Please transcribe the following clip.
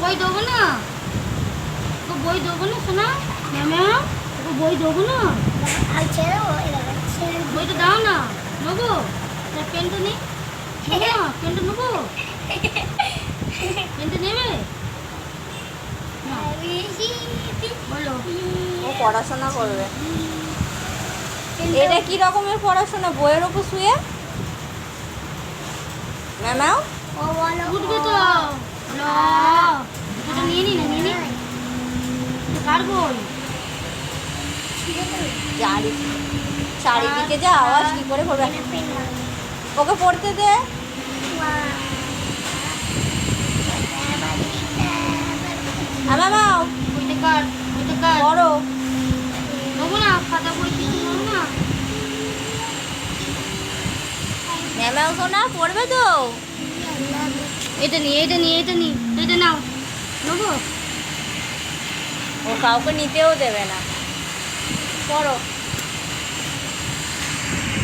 বই দেবো না, ওকে বই দেবো না শোনা, ম্যাম ওকে বই দেবো না, বইটা দাও না, নেবো পেনটা নেই, পেনটা নেবো, পেনটা নেবে না, বলো ও পড়াশোনা করবে। এটা কি রকমের পড়াশোনা বইয়ের ওপর শুয়ে? ম্যামাও উঠবে তো, এটা নিয়ে নি না, নিয়ে নি কার বই, চারিদিকে যা আওয়াজ কি করে করবে? ওকে পড়তে দে। ম্যামাও বইটা কার, বইটা কার, পড়ো। নেবো না, খাতা বই কিছু নেবো না, ম্যামাও সোনা পড়বে তো? এটা নি, এটা নি, এটা নি, এটা নাও, নেবো ও কাউকে নিতেও দেবে না। পড়ো।